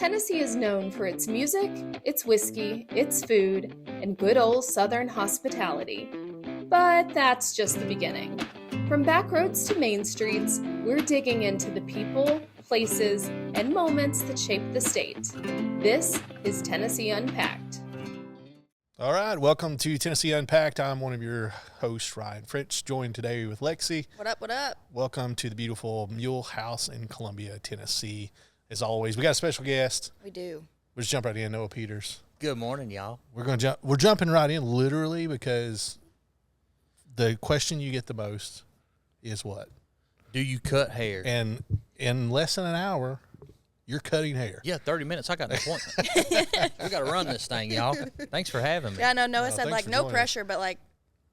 Tennessee is known for its music, its whiskey, its food, and good old Southern hospitality. But that's just the beginning. From back roads to main streets, we're digging into the people, places, and moments that shape the state. This is Tennessee Unpacked. All right, welcome to Tennessee Unpacked. I'm one of your hosts, Ryan Fritz, joined today with Lexi. What up, what up? Welcome to the beautiful Mule House in Columbia, Tennessee. As always, we got a special guest. We do. We'll just jump right in, Noah Peters. Good morning, y'all. We're jumping right in literally because the question you get the most is what? Do you cut hair? And in less than an hour, you're cutting hair. Yeah, 30 minutes. I got an appointment. We got to run this thing, y'all. Thanks for having me. Yeah, no, Noah said, thanks for no joining pressure, but, I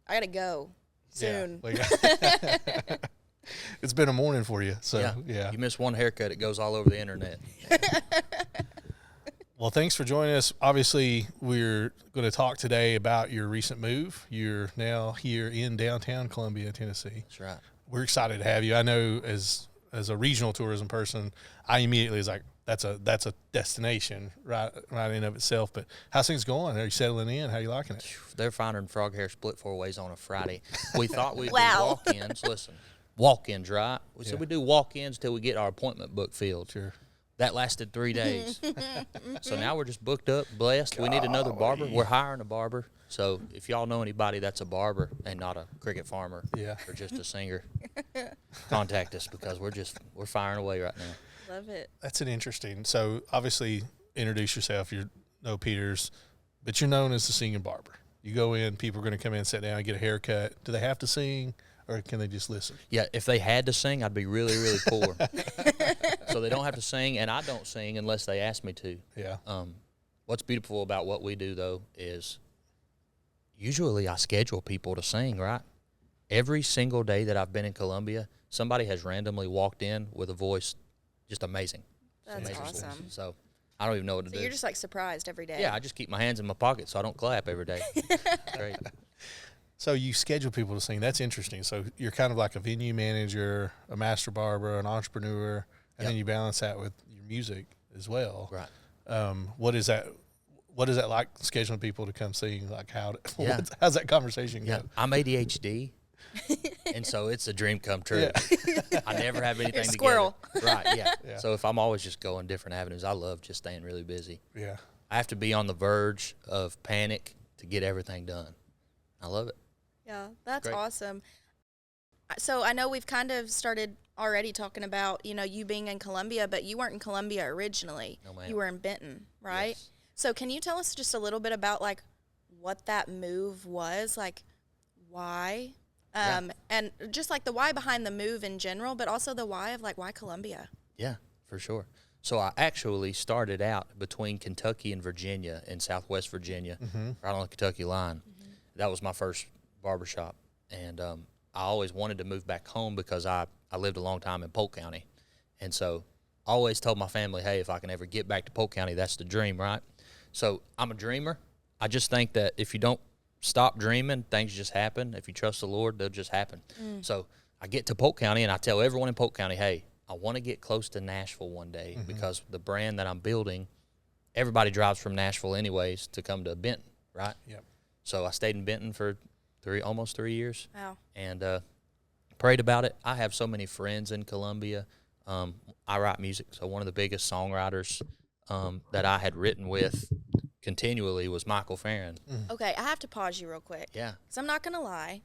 got to go soon. Yeah, it's been a morning for you, so, yeah. You miss one haircut, it goes all over the internet. Well, thanks for joining us. Obviously, we're going to talk today about your recent move. You're now here in downtown Columbia, Tennessee. That's right. We're excited to have you. I know as a regional tourism person, I immediately was like, that's a destination right in and of itself. But how's things going? Are you settling in? How are you liking it? They're finer than frog hair split four ways on a Friday. We thought we'd Wow. do walk-ins. Listen, walk-ins, right? We said we'd do walk-ins till we get our appointment book filled. Sure. That lasted 3 days. So now we're just booked up, blessed. We need another barber. We're hiring a barber. So if y'all know anybody that's a barber and not a cricket farmer or just a singer, contact us because we're firing away right now. Love it. That's an interesting. So obviously, introduce yourself. You're Noah Peters, but you're known as the Singing Barber. You go in, people are going to come in, sit down, get a haircut. Do they have to sing, or can they just listen? Yeah, if they had to sing, I'd be really, really poor. So they don't have to sing, and I don't sing unless they ask me to. Yeah. What's beautiful about what we do, though, is usually I schedule people to sing, right? Every single day that I've been in Columbia, somebody has randomly walked in with a voice just amazing. That's amazing awesome. voice. So I don't even know what to So do. you're just surprised every day. Yeah, I just keep my hands in my pocket so I don't clap every day. Great. So you schedule people to sing. That's interesting. So you're kind of like a venue manager, a master barber, an entrepreneur, and then you balance that with your music as well. Right. What is that like, scheduling people to come sing? Like how's that conversation go? Yeah, I'm ADHD, and so it's a dream come true. Yeah. I never have anything You're a squirrel. together. Right, yeah. Yeah. So if I'm always just going different avenues, I love just staying really busy. Yeah. I have to be on the verge of panic to get everything done. I love it. Yeah, that's Great. awesome. So I know we've kind of started already talking about, you being in Columbia, but you weren't in Columbia originally. No, ma'am. You were in Benton, right? Yes. So can you tell us just a little bit about, what that move was? Why? And just, the why behind the move in general, but also the why of, why Columbia? Yeah, for sure. So I actually started out between Kentucky and Virginia in Southwest Virginia, right on the Kentucky line. Mm-hmm. That was my first barbershop. And I always wanted to move back home because I lived a long time in Polk County. And so I always told my family, hey, if I can ever get back to Polk County, that's the dream, right? So I'm a dreamer. I just think that if you don't stop dreaming, things just happen. If you trust the Lord, they'll just happen. So I get to Polk County, and I tell everyone in Polk County, hey, I want to get close to Nashville one day because the brand that I'm building, everybody drives from Nashville anyways to come to Benton, right? Yep. So I stayed in Benton for almost 3 years. Wow. And prayed about it. I have so many friends in Columbia. I write music, so one of the biggest songwriters that I had written with continually was Michael Farron. Okay, I have to pause you real quick. Yeah. Because I'm not going to lie.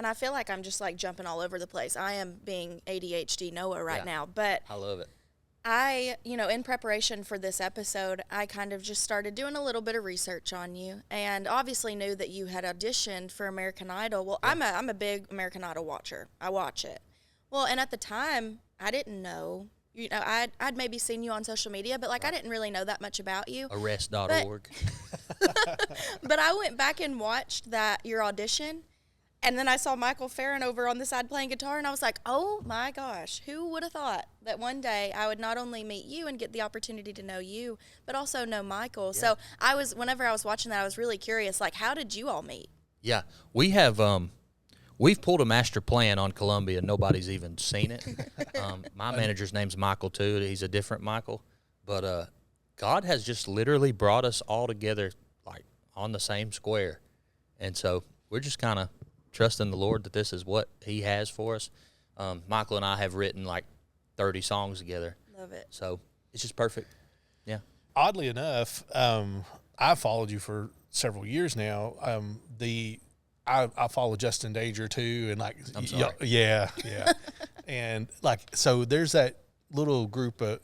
I feel like I'm just jumping all over the place. I am being ADHD Noah right now. But I love it. I, in preparation for this episode, I kind of just started doing a little bit of research on you, and obviously knew that you had auditioned for American Idol. Well, yeah. I'm a big American Idol watcher. I watch it. Well, and at the time, I didn't know. I'd maybe seen you on social media, but I didn't really know that much about you. Arrest.org. But I went back and watched your audition. And then I saw Michael Farron over on the side playing guitar, and I was like, oh, my gosh, who would have thought that one day I would not only meet you and get the opportunity to know you, but also know Michael. Yeah. So whenever I was watching that, I was really curious, how did you all meet? Yeah, we have we've pulled a master plan on Columbia. Nobody's even seen it. My manager's name's Michael, too. He's a different Michael. But God has just literally brought us all together like on the same square. And so we're just kind of trusting the Lord that this is what he has for us. Michael and I have written like 30 songs together. Love it. So it's just perfect. Yeah. Oddly enough, I've followed you for several years now. I follow Justin Danger too, and like, I'm sorry. yeah, and like, so there's that little group of,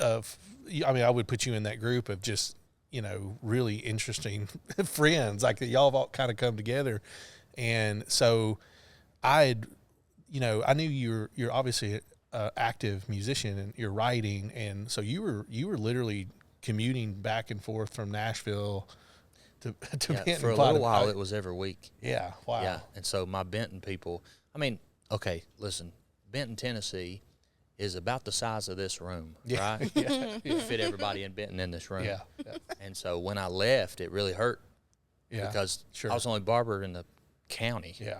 I mean, I would put you in that group of just, really interesting friends. Like y'all have all kind of come together, and so I knew you're obviously an active musician and you're writing, and so you were literally commuting back and forth from Nashville to Benton. For a little while, it was every week. Yeah, wow. Yeah, and so my Benton people, I mean, okay, listen, Benton, Tennessee is about the size of this room, right? Yeah, You fit everybody in Benton in this room. yeah, And so when I left, it really hurt yeah. because sure. I was the only barber in the county. Yeah.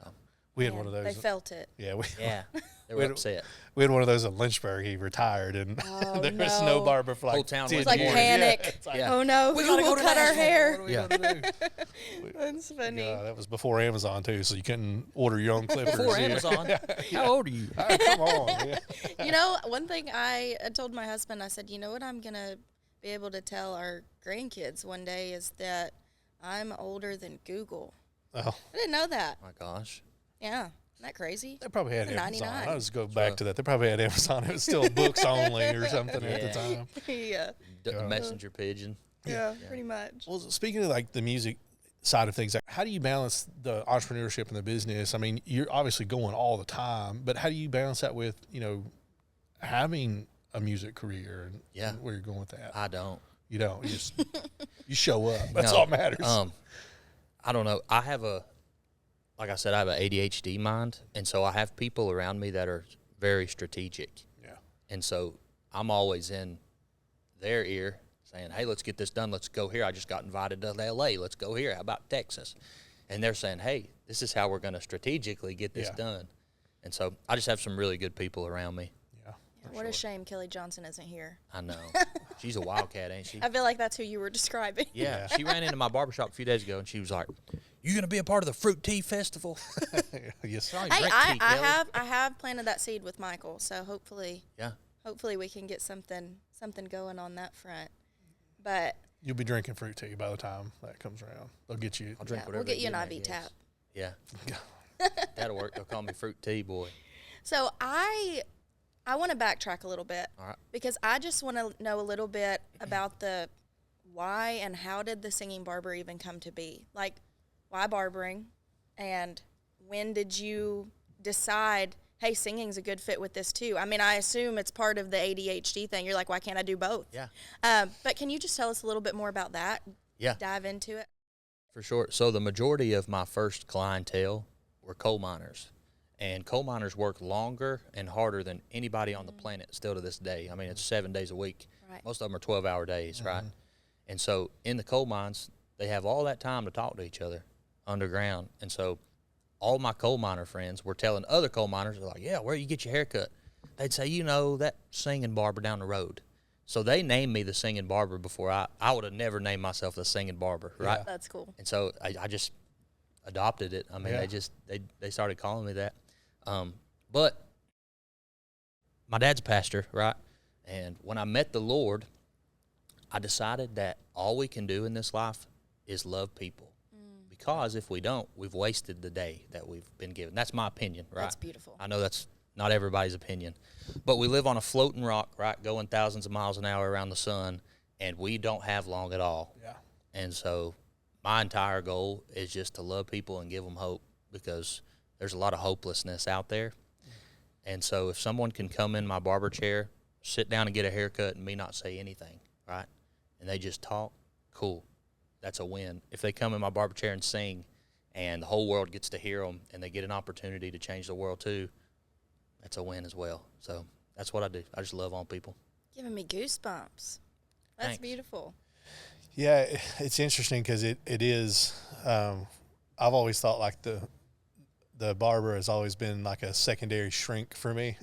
So, We had Yeah, one of those. They felt it. Yeah, we yeah, they We were had- upset. we had one of those in Lynchburg. He retired, and Oh, there was no. no barber for like Whole town 10 was It's like years. panic. Yeah, it's like, Yeah. Oh no, We who gotta go will to cut our Nashville. hair? What are we Yeah. gonna do? That's funny. Yeah, that was before Amazon too, so you couldn't order your own clippers. Before Yeah. Amazon. How old are you? Oh, come on. Yeah. One thing I told my husband, I said, you know what I'm going to be able to tell our grandkids one day is that I'm older than Google. Oh, I didn't know that. My gosh. Yeah. Isn't that crazy? they probably had It's a Amazon. 99. I'll just go back to that. They probably had Amazon. It was still books only or something at the Yeah. time. yeah. The Yeah. messenger pigeon. Yeah, pretty much. Well, speaking of like the music side of things, like, how do you balance the entrepreneurship and the business? I mean, you're obviously going all the time, but how do you balance that with, having a music career and, Yeah. and where you're going with that? I don't. You don't. You just you show up. That's No, all that matters. I don't know. Like I said, I have an ADHD mind, and so I have people around me that are very strategic. Yeah. And so I'm always in their ear saying, hey, let's get this done. Let's go here. I just got invited to L.A. Let's go here. How about Texas? And they're saying, hey, this is how we're going to strategically get this Yeah. done. And so I just have some really good people around me. Yeah. What a shame Kelly Johnson isn't here. I know. She's a wildcat, ain't she? I feel like that's who you were describing. Yeah. She ran into my barbershop a few days ago, and she was like, you going to be a part of the Fruit Tea Festival? Yes. Sorry, Hey, drink tea, Kelly. I have planted that seed with Michael, so hopefully we can get something going on that front. But You'll be drinking fruit tea by the time that comes around. They'll get you. I'll drink yeah, whatever we'll get they you an give me, I IV guess. tap. Yeah. That'll work. They'll call me Fruit Tea Boy. So I want to backtrack a little bit All right. because I just want to know a little bit about the why and how did the Singing Barber even come to be? Like, why barbering? And when did you decide, hey, singing's a good fit with this too? I mean, I assume it's part of the ADHD thing. You're like, why can't I do both? Yeah. But can you just tell us a little bit more about that? Yeah. Dive into it. For sure. So the majority of my first clientele were coal miners. And coal miners work longer and harder than anybody on the planet still to this day. I mean, it's 7 days a week. Right. Most of them are 12-hour days, right? And so in the coal mines, they have all that time to talk to each other underground. And so all my coal miner friends were telling other coal miners, they're like, yeah, where you get your hair cut? They'd say, that Singing Barber down the road. So they named me the Singing Barber before I would have never named myself the Singing Barber, right? Yeah. That's cool. And so I just adopted it. I mean, Yeah. they started calling me that. But my dad's a pastor, right? And when I met the Lord, I decided that all we can do in this life is love people. Because if we don't, we've wasted the day that we've been given. That's my opinion, right? That's beautiful. I know that's not everybody's opinion. But we live on a floating rock, right, going thousands of miles an hour around the sun, and we don't have long at all. Yeah. And so my entire goal is just to love people and give them hope, because there's a lot of hopelessness out there. And so if someone can come in my barber chair, sit down and get a haircut and me not say anything, right, and they just talk, cool, that's a win. If they come in my barber chair and sing and the whole world gets to hear them and they get an opportunity to change the world too, that's a win as well. So that's what I do. I just love on people. Giving me goosebumps. That's Thanks. beautiful. Yeah, it's interesting because it is. I've always thought like the the barber has always been like a secondary shrink for me.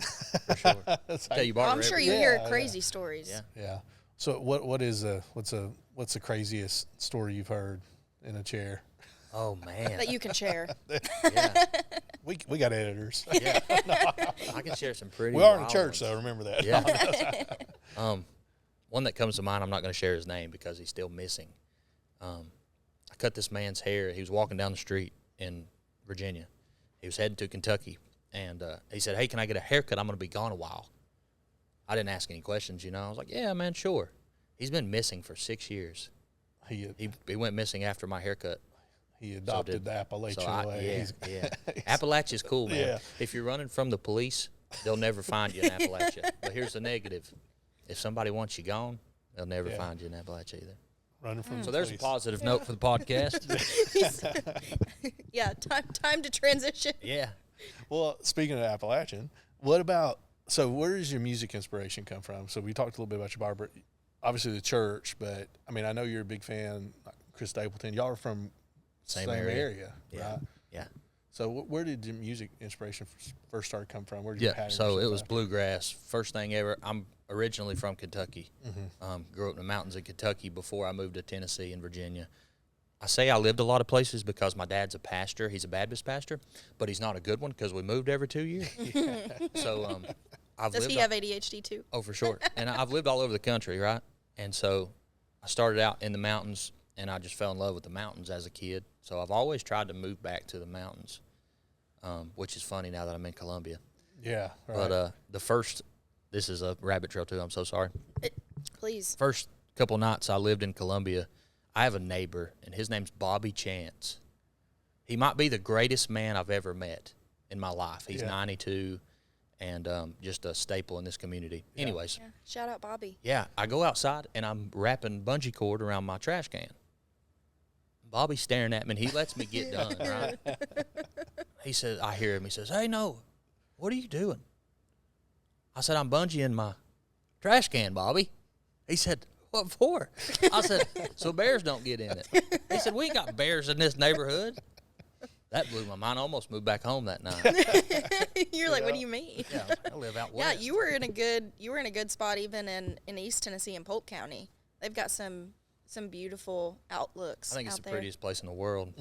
For sure. It's Tell like- you barber I'm sure every- you hear Yeah, crazy stories. Yeah. yeah. So what's the craziest story you've heard in a chair? Oh man. That you can share. Yeah. We got editors. Yeah. I can share some pretty. We are in a wild church, ones. though. Remember that. Yeah. One that comes to mind, I'm not going to share his name because he's still missing. I cut this man's hair. He was walking down the street in Virginia. He was heading to Kentucky, and he said, "Hey, can I get a haircut? I'm going to be gone a while." I didn't ask any questions, you know. I was like, "Yeah, man, sure." He's been missing for 6 years. He went missing after my haircut. He adopted the Appalachian way. Yeah. Appalachia's cool, man. Yeah. If you're running from the police, they'll never find you in Appalachia. But here's the negative. If somebody wants you gone, they'll never find you in Appalachia either. Running from So the there's a police. positive note for the podcast. Yeah, time to transition. Yeah. Well, speaking of Appalachian, what about, so where does your music inspiration come from? So we talked a little bit about your barber, obviously the church, but I mean, I know you're a big fan, like Chris Stapleton. Y'all are from Same area, Yeah. right? Yeah. So where did your music inspiration first start come from? Where did your Yeah. pattern So start it was from? bluegrass. First thing ever. I'm originally from Kentucky. Mm-hmm. Grew up in the mountains of Kentucky before I moved to Tennessee and Virginia. I say I lived a lot of places because my dad's a pastor. He's a Baptist pastor, but he's not a good one because we moved every 2 years. So I've Does lived. he have ADHD too? Oh, for sure. And I've lived all over the country, right? And so I started out in the mountains, and I just fell in love with the mountains as a kid. So I've always tried to move back to the mountains, which is funny now that I'm in Columbia. Yeah, right. But this is a rabbit trail too. I'm so sorry. Please. First couple nights I lived in Columbia, I have a neighbor, and his name's Bobby Chance. He might be the greatest man I've ever met in my life. He's 92 and just a staple in this community. Yeah. Anyways, Yeah. Shout out Bobby. yeah, I go outside, and I'm wrapping bungee cord around my trash can. Bobby's staring at me, and he lets me get done, right? He says, I hear him. He says, "Hey, no, what are you doing?" I said, "I'm bungeeing my trash can, Bobby." He said, "What for?" I said, "So bears don't get in it." He said, "We ain't got bears in this neighborhood." That blew my mind. I almost moved back home that night. You're like, what do you mean? Yeah, I live out Yeah, west. you were in a good spot even in East Tennessee and Polk County. They've got some beautiful outlooks. I think it's out the there. prettiest place in the world,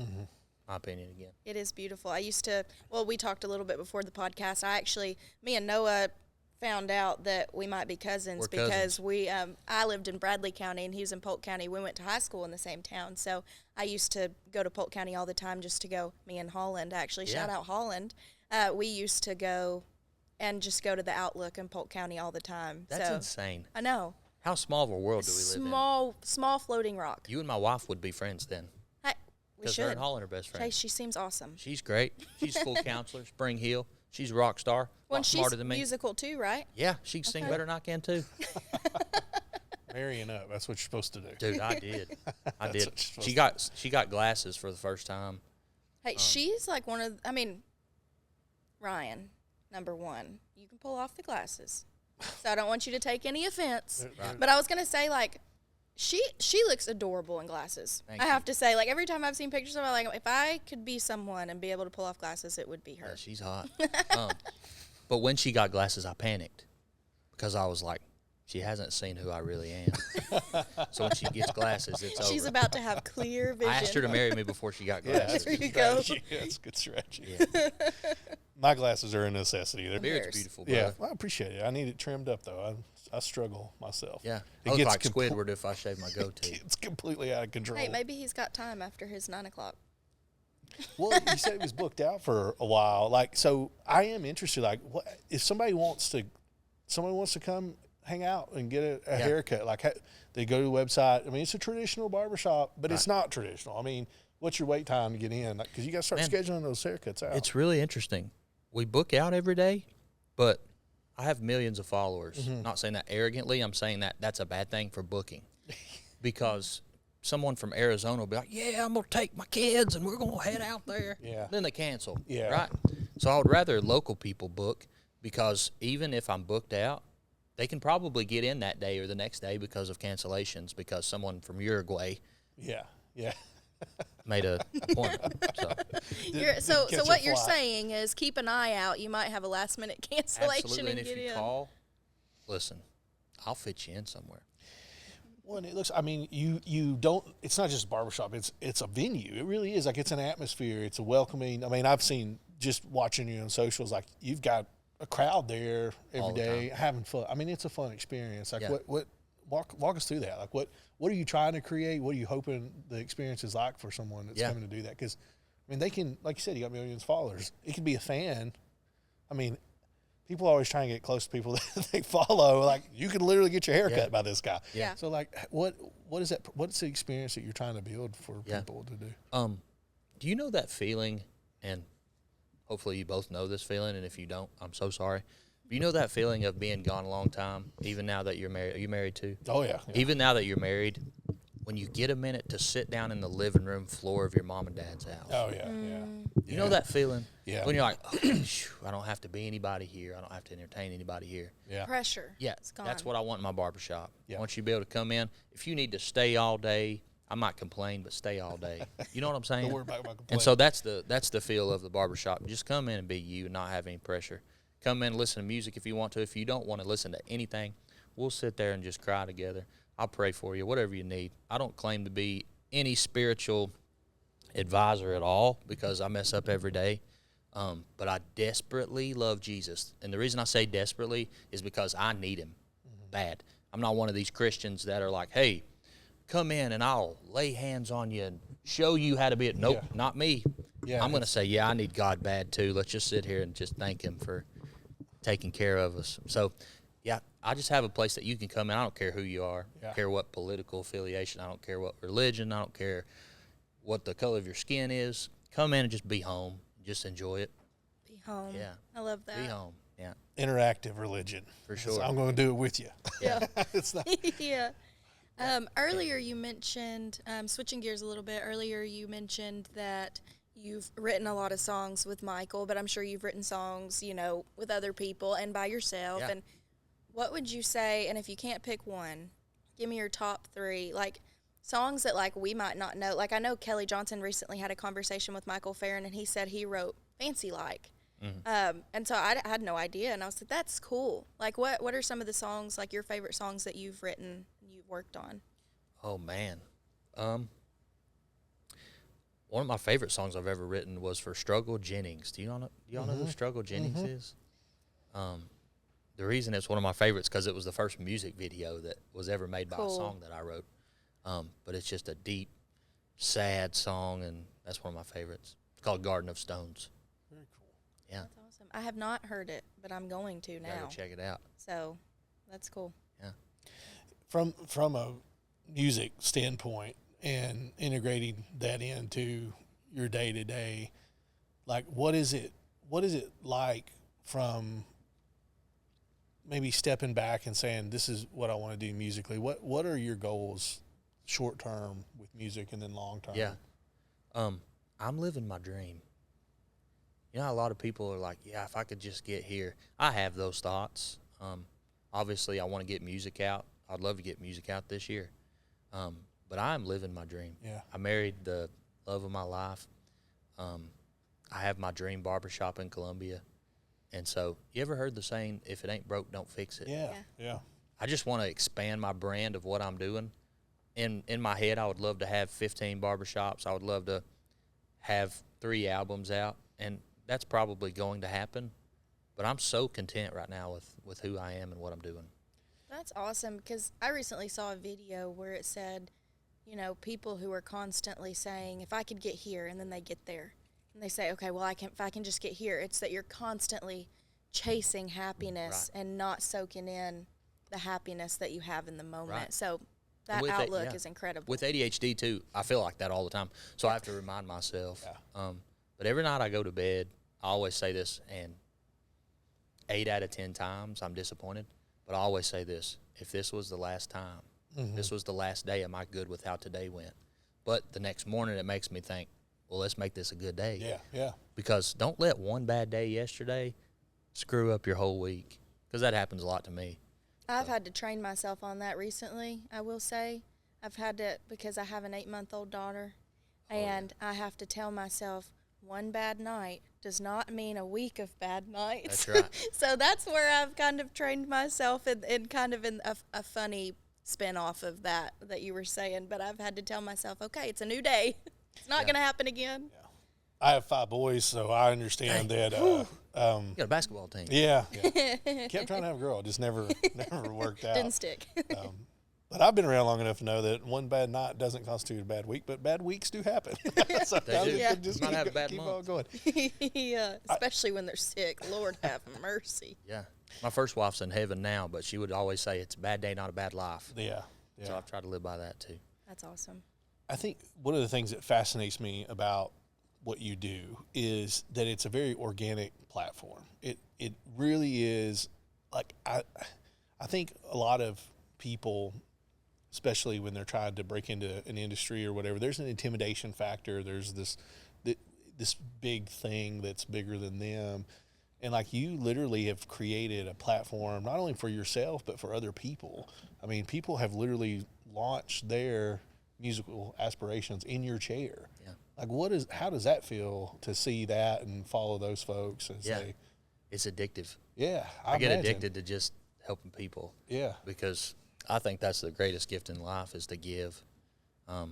my opinion again. It is beautiful. I used to. Well, we talked a little bit before the podcast. Me and Noah found out that we might be cousins We're because cousins. we. I lived in Bradley County and he was in Polk County. We went to high school in the same town, so I used to go to Polk County all the time just to go. Me and Holland, actually, shout Yeah. out Holland. We used to go and just go to the Outlook in Polk County all the time. That's so insane. I know. How small of a world do we live Small floating rock. in? You and my wife would be friends then. Hey, we Because her should. and Holland are best Hey, friends. she seems awesome. She's great. She's full counselor, Spring Hill. She's a rock star. A Well, lot she's smarter than me. musical too, right? Yeah, she can sing better than I can too. Marrying up. That's what you're supposed to do. Dude, I did. I That's did. what you're supposed She got glasses for the first time. Hey, she's like one of. I mean, Ryan, number one, you can pull off the glasses. So I don't want you to take any offense. Right. But I was gonna say, like, she looks adorable in glasses. Thank I you. have to say, like, every time I've seen pictures of her, like, if I could be someone and be able to pull off glasses, it would be her. Yeah, she's hot. But when she got glasses, I panicked because I was like, she hasn't seen who I really am. So when she gets glasses, it's She's over. about to have clear vision. I asked her to marry me before she got Yeah, glasses. that's There you good go. strategy. Yeah, that's good strategy. Yeah. My glasses are a necessity. They're, Beard's Bears. beautiful, brother. yeah, well, I appreciate it. I need it trimmed up though. I struggle myself. Yeah. It I look gets like compl- Squidward if I shave my goatee. It's completely out of control. Hey, maybe he's got time after his 9 o'clock. Well, you said it was booked out for a while. Like, so I am interested. Like, what if somebody wants to come hang out and get a haircut? Like, they go to the website. I mean, it's a traditional barbershop, but it's not traditional. I mean, what's your wait time to get in? Because you got to start Man, scheduling those haircuts out. It's really interesting. We book out every day, but I have millions of followers. Mm-hmm. Not saying that arrogantly. I'm saying that that's a bad thing for booking because someone from Arizona will be like, "Yeah, I'm going to take my kids and we're going to head out there." Yeah. Then they cancel. Yeah. Right? So I would rather local people book because even if I'm booked out, they can probably get in that day or the next day because of cancellations because someone from Uruguay yeah, yeah. made a appointment. So So what you're saying is keep an eye out. You might have a last minute cancellation absolutely, and and if get you in. call, listen, I'll fit you in somewhere. Well, and it looks. I mean, you don't. It's not just a barbershop. It's a venue. It really is. Like, it's an atmosphere. It's a welcoming. I mean, I've seen just watching you on socials. Like, you've got a crowd there every All the day time. having fun. I mean, it's a fun experience. Like, Yeah. what walk us through that. Like, what are you trying to create? What are you hoping the experience is like for someone that's Yeah. coming to do that? Because, I mean, they can, like you said, you got millions of followers. It could be a fan. I mean, people always try and get close to people that they follow. Like, you can literally get your hair cut by this guy. Yeah. So, like, what is that? What's the experience that you're trying to build for people to do? Do you know that feeling? And hopefully you both know this feeling. And if you don't, I'm so sorry. You know that feeling of being gone a long time, even now that you're married. Are you married too? Oh, yeah. Even now that you're married, when you get a minute to sit down in the living room floor of your mom and dad's house. Oh, yeah. Yeah. You know that feeling? Yeah. When you're like, okay, I don't have to be anybody here. I don't have to entertain anybody here. Yeah. Pressure. Yeah, It's gone. that's what I want in my barbershop. Yeah. I want you to be able to come in. If you need to stay all day, I might complain, but stay all day. You know what I'm saying? Don't worry about my complaint. And so that's the feel of the barbershop. Just come in and be you and not have any pressure. Come in and listen to music if you want to. If you don't want to listen to anything, we'll sit there and just cry together. I'll pray for you, whatever you need. I don't claim to be any spiritual advisor at all because I mess up every day. But I desperately love Jesus. And the reason I say desperately is because I need him bad. I'm not one of these Christians that are like, hey, come in and I'll lay hands on you and show you how to be it. Nope, Yeah. not me. Yeah, I'm going to say, yeah, I need God bad too. Let's just sit here and just thank him for taking care of us. So, yeah, I just have a place that you can come in. I don't care who you are. I don't care what political affiliation. I don't care what religion. I don't care what the color of your skin is. Come in and just be home. Just enjoy it. Be home. Yeah. I love that. Be home. Yeah, Interactive religion. for So sure. I'm going to do it with you. Yeah. It's not. Yeah. Earlier you mentioned, switching gears a little bit, earlier you mentioned that you've written a lot of songs with Michael, but I'm sure you've written songs, with other people and by yourself. Yeah. And what would you say, and if you can't pick one, give me your top three, like songs that like we might not know. Like I know Kelly Johnson recently had a conversation with Michael Farron and he said he wrote Fancy Like. And so I had no idea, and I was like, that's cool. Like what are some of the songs, like your favorite songs that you've written and you've worked on? Oh, man. One of my favorite songs I've ever written was for Struggle Jennings. Do y'all know who Struggle Jennings is? The reason it's one of my favorites because it was the first music video that was ever made by a song that I wrote. But it's just a deep, sad song, and that's one of my favorites. It's called Garden of Stones. Very cool. Yeah. That's awesome. I have not heard it, but I'm going to Gotta now. go check it out. So that's cool. Yeah. From a music standpoint and integrating that into your day to day, like what is it like from maybe stepping back and saying this is what I want to do musically? What are your goals short term with music and then long term? Yeah. I'm living my dream. You know, a lot of people are like, yeah, if I could just get here. I have those thoughts. Obviously, I want to get music out. I'd love to get music out this year. But I'm living my dream. Yeah. I married the love of my life. I have my dream barbershop in Columbia. And so, you ever heard the saying, if it ain't broke, don't fix it? Yeah. I just want to expand my brand of what I'm doing. In my head, I would love to have 15 barbershops. I would love to have 3 albums out. And that's probably going to happen. But I'm so content right now with who I am and what I'm doing. That's awesome because I recently saw a video where it said, people who are constantly saying, if I could get here, and then they get there. And they say, okay, well, if I can just get here. It's that you're constantly chasing happiness and not soaking in the happiness that you have in the moment. Right. So that With outlook is incredible. With ADHD, too, I feel like that all the time. So I have to remind myself. Yeah. But every night I go to bed, I always say this, and 8 out of 10 times I'm disappointed. But I always say this, if this was the last time, this was the last day, am I good with how today went? But the next morning it makes me think, well, let's make this a good day. Yeah. Because don't let one bad day yesterday screw up your whole week, because that happens a lot to me. I've had to train myself on that recently, I will say. I've had to, because I have an 8-month-old daughter, And I have to tell myself, one bad night does not mean a week of bad nights. That's right. So that's where I've kind of trained myself in kind of in a funny spin off of that you were saying. But I've had to tell myself, okay, it's a new day. It's not going to happen again. I have 5 boys, so I understand that. You got a basketball team. Yeah. Kept trying to have a girl, just never worked out. Didn't stick. But I've been around long enough to know that one bad night doesn't constitute a bad week, but bad weeks do happen. Sometimes do. you Yeah. can just Might have a bad keep month. on going. Yeah, especially when they're sick. Lord have mercy. Yeah. My first wife's in heaven now, but she would always say it's a bad day, not a bad life. Yeah. So I've tried to live by that too. That's awesome. I think one of the things that fascinates me about what you do is that it's a very organic platform. It really is. Like I think a lot of people, especially when they're trying to break into an industry or whatever, there's an intimidation factor. There's this big thing that's bigger than them. And like you literally have created a platform, not only for yourself, but for other people. I mean, people have literally launched their musical aspirations in your chair. Yeah. Like how does that feel to see that and follow those folks and say, It's addictive. yeah, I get imagine. addicted to just helping people. Yeah. Because I think that's the greatest gift in life is to give. I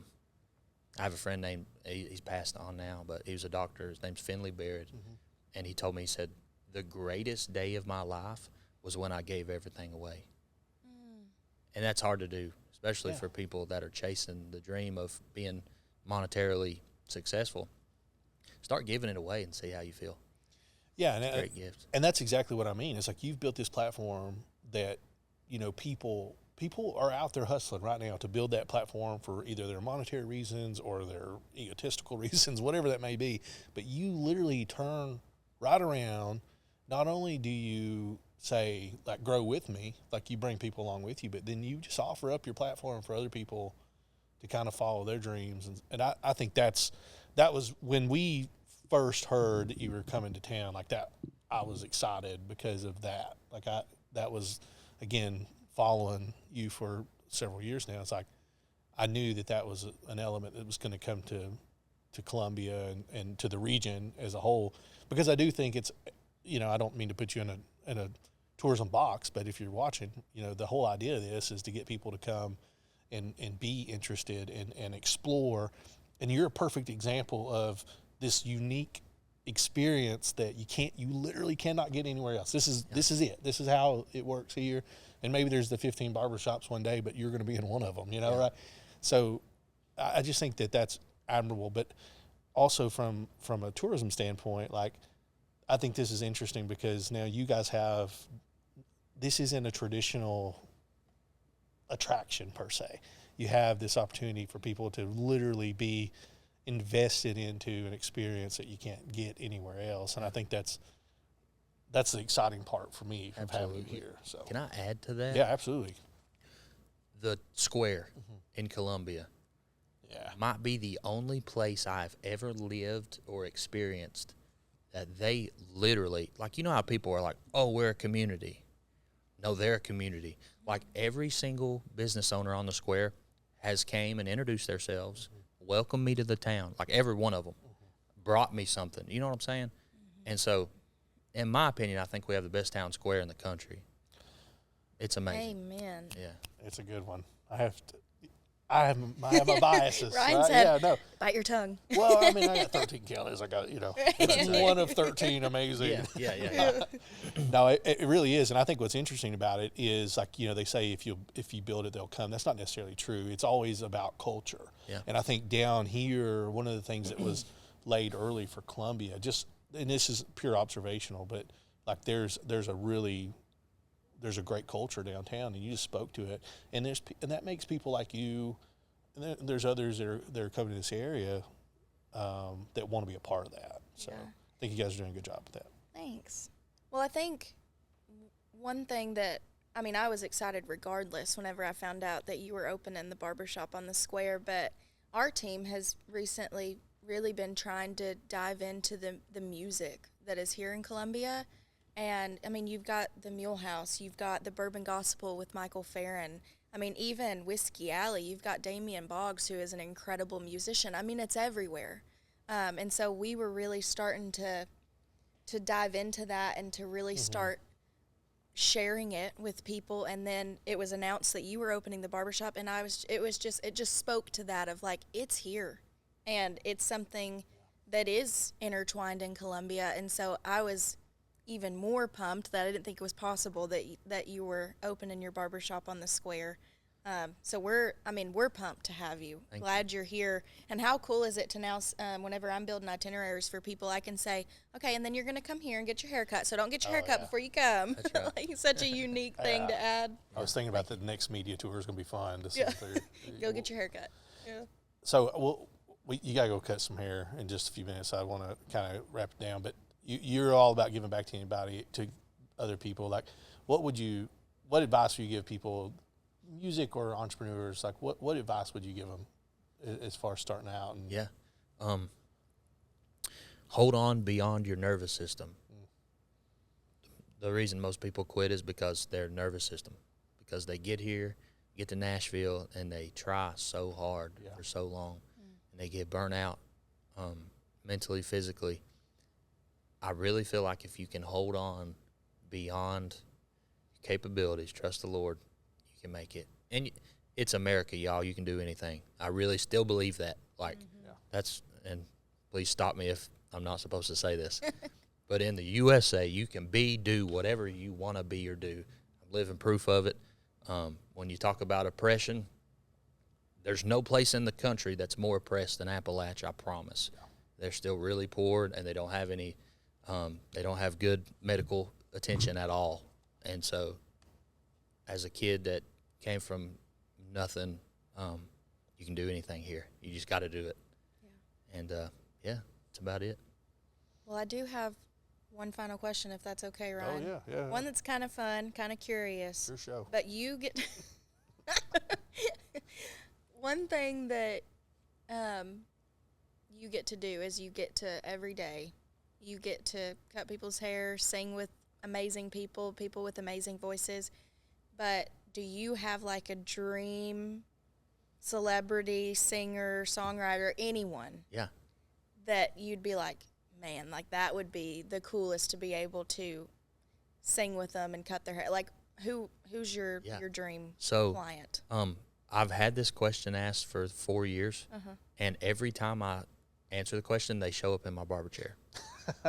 have a friend named, he's passed on now, but he was a doctor. His name's Finley Barrett. And he told me, he said, the greatest day of my life was when I gave everything away. And that's hard to do, especially for people that are chasing the dream of being monetarily successful. Start giving it away and see how you feel. Yeah, and Great gift. And that's exactly what I mean. It's like you've built this platform that, you know, people are out there hustling right now to build that platform for either their monetary reasons or their egotistical reasons, whatever that may be. But you literally turn right around. Not only do you say, like, grow with me, like you bring people along with you, but then you just offer up your platform for other people to kind of follow their dreams. And I think that was when we first heard that you were coming to town, like that, I was excited because of that. Like that was, again, following you for several years now. It's like, I knew that was an element that was going to come to Columbia and to the region as a whole, because I do think it's, you know, I don't mean to put you in a tourism box, but if you're watching, you know, the whole idea of this is to get people to come and be interested and explore. And you're a perfect example of this unique experience that you literally cannot get anywhere else. This is it. This is how it works here. And maybe there's the 15 barbershops one day, but you're going to be in one of them, you know, right? So I just think that's admirable. But also from a tourism standpoint, like, I think this is interesting because now you guys this isn't a traditional attraction per se. You have this opportunity for people to literally be invested into an experience that you can't get anywhere else. And I think that's the exciting part for me of having you here. So Can I add to that? yeah, absolutely. The square in Columbia might be the only place I've ever lived or experienced that they literally, like, you know how people are like, oh, we're a community. No, they're a community. Like, every single business owner on the square has came and introduced themselves, welcomed me to the town. Like, every one of them brought me something. You know what I'm saying? And so, in my opinion, I think we have the best town square in the country. It's amazing. Amen. Yeah. It's a good one. I have my biases. Ryan right? said, Yeah, no. bite your tongue. Well, I mean, I got 13 counties. I got, you know, it's one of 13 amazing. Yeah. No, it really is. And I think what's interesting about it is, like, you know, they say if you build it, they'll come. That's not necessarily true. It's always about culture. Yeah. And I think down here, one of the things that was laid early for Columbia, and this is pure observational, but like there's a great culture downtown, and you just spoke to it, and that makes people like you, and there's others that are coming to this area that want to be a part of that. So I think you guys are doing a good job with that. Thanks. Well, I think one thing that, I mean, I was excited regardless whenever I found out that you were opening the barbershop on the square, but our team has recently really been trying to dive into the music that is here in Columbia. And, I mean, you've got the Mule House, you've got the Bourbon Gospel with Michael Farron. I mean, even Whiskey Alley, you've got Damian Boggs, who is an incredible musician. I mean, it's everywhere. And so we were really starting to dive into that and to really start sharing it with people. And then it was announced that you were opening the barbershop, and it just spoke to that of like, it's here. And it's something that is intertwined in Columbia. And so I was even more pumped that I didn't think it was possible that you were opening your barbershop on the square. So we're pumped to have you. Glad you're here. And how cool is it to now, whenever I'm building itineraries for people, I can say, okay, and then you're going to come here and get your hair cut. So don't get your hair cut before you come. That's right. Like, it's such a unique thing to add. I was thinking about the next media tour is going to be fun to sit through. Go get your hair cut. Yeah. So you got to go cut some hair in just a few minutes. I want to kind of wrap it down, but you're all about giving back to anybody, to other people. Like, what advice would you give people, music or entrepreneurs? Like, what advice would you give them as far as starting out? And hold on beyond your nervous system. The reason most people quit is because their nervous system, because they get to Nashville, and they try so hard for so long, and they get burnt out mentally, physically. I really feel like if you can hold on beyond your capabilities, trust the Lord, you can make it. And it's America, y'all. You can do anything. I really still believe that. Like, that's, and please stop me if I'm not supposed to say this, but in the USA, you can do whatever you want to be or do. I'm living proof of it. When you talk about oppression, there's no place in the country that's more oppressed than Appalachia, I promise. Yeah. They're still really poor, and they don't have they don't have good medical attention at all. And so as a kid that came from nothing, you can do anything here. You just got to do it. Yeah. And, that's about it. Well, I do have one final question, if that's okay, Ryan. Oh, yeah. One that's kind of fun, kind of curious. Your show. But you get one thing that you get to do is you get to every day, you get to cut people's hair, sing with amazing people with amazing voices. But do you have like a dream celebrity, singer, songwriter, anyone? Yeah. That you'd be like, man, like that would be the coolest to be able to sing with them and cut their hair. Like, who's your dream client? I've had this question asked for 4 years, and every time I answer the question, they show up in my barber chair.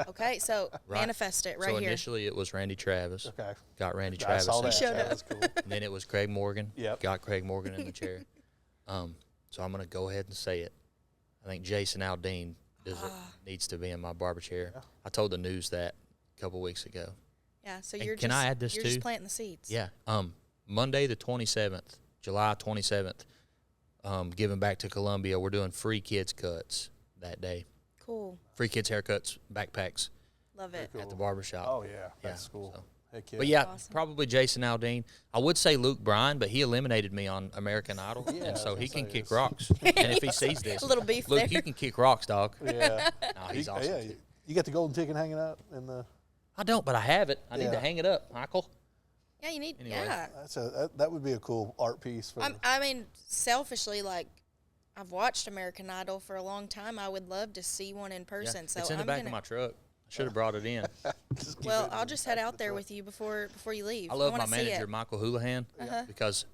Okay, so manifest it right here. So here. initially it was Randy Travis. Okay. Got Randy Travis. Saw that. He showed up. That's cool. And then it was Craig Morgan. Yep. Got Craig Morgan in the chair. So I'm going to go ahead and say it. I think Jason Aldean needs to be in my barber chair. Yeah. I told the news that a couple weeks ago. Yeah, so can I add this you're too? just planting the seeds. Yeah. Monday the 27th, July 27th, giving back to Columbia. We're doing free kids cuts that day. Cool. Free kids haircuts, backpacks. Love it. Cool. At the barbershop. Oh, yeah. That's cool. So. Heck yeah. But yeah, awesome. Probably Jason Aldean. I would say Luke Bryan, but he eliminated me on American Idol, and so he can kick rocks. And if he sees this, A little beef Luke, there. you can kick rocks, dog. Yeah. No, he's awesome. Yeah. You got the golden ticket hanging up in the. I don't, but I have it. I need to hang it up, Michael. Yeah, you need. Anyway. Yeah. That would be a cool art piece. I mean, selfishly, like, I've watched American Idol for a long time. I would love to see one in person. Yeah. So it's in the back of my truck. I should have brought it in. Well, I'll just head out there with you before you leave. I love my wanna see manager, it. Michael Houlihan, because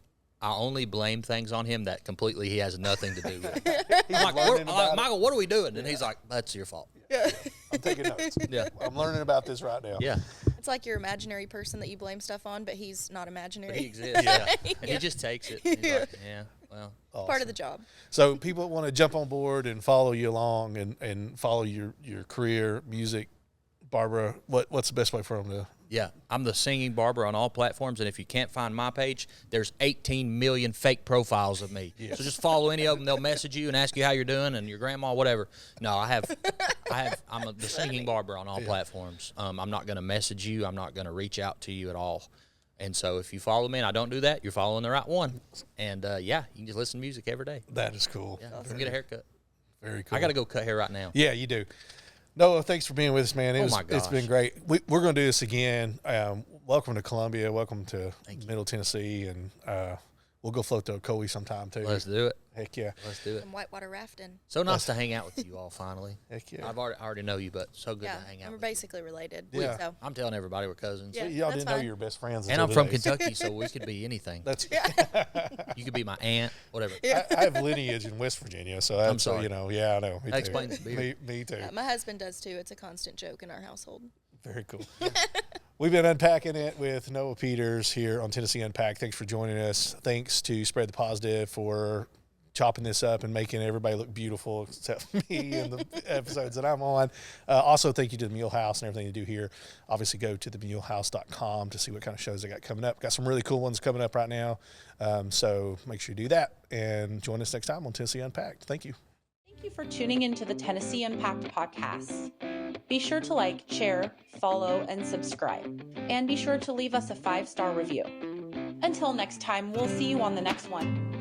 I only blame things on him that completely he has nothing to do with. I'm like, Michael, what are we doing? And he's like, that's your fault. Yeah. I'm taking notes. Yeah. I'm learning about this right now. Yeah. It's like your imaginary person that you blame stuff on, but he's not imaginary. But he exists. Yeah. And he just takes it. He's like, yeah, well. Awesome. Part of the job. So people want to jump on board and follow you along and follow your career, music, Barbara. What's the best way for them to? Yeah, I'm the Singing Barber on all platforms, and if you can't find my page, there's 18 million fake profiles of me. Yes. So just follow any of them. They'll message you and ask you how you're doing and your grandma, whatever. No, I'm the Singing Barber on all platforms. I'm not going to message you. I'm not going to reach out to you at all. And so if you follow me and I don't do that, you're following the right one. And, you can just listen to music every day. That is cool. Yeah, awesome. Get a haircut. Very cool. I got to go cut hair right now. Yeah, you do. Noah, thanks for being with us, man. It's been great. We're going to do this again. Welcome to Columbia. Welcome to Middle Tennessee. And we'll go float to Ocoee sometime too. Let's do it. Heck yeah. Let's do it. Some whitewater rafting. So nice to hang out with you all finally. Heck yeah. I already know you, but so good Yeah, to hang out we're with basically related. Yeah. So. I'm telling everybody we're cousins. Yeah. Y'all that's didn't know fine. you were best friends. And I'm until from today. Kentucky, so we could be anything. That's You could be my aunt, whatever. I have lineage in West Virginia, so that's sorry. you know, yeah, I know. Me That too. explains the beard. Me too. My husband does too. It's a constant joke in our household. Very cool. We've been unpacking it with Noah Peters here on Tennessee Unpacked. Thanks for joining us. Thanks to Spread the Positive for chopping this up and making everybody look beautiful except me in the episodes that I'm on. Also, thank you to the Mule House and everything they do here. Obviously, go to themulehouse.com to see what kind of shows they got coming up. Got some really cool ones coming up right now. So make sure you do that and join us next time on Tennessee Unpacked. Thank you. Thank you for tuning into the Tennessee Unpacked podcast. Be sure to like, share, follow, and subscribe. And be sure to leave us a 5-star review. Until next time, we'll see you on the next one.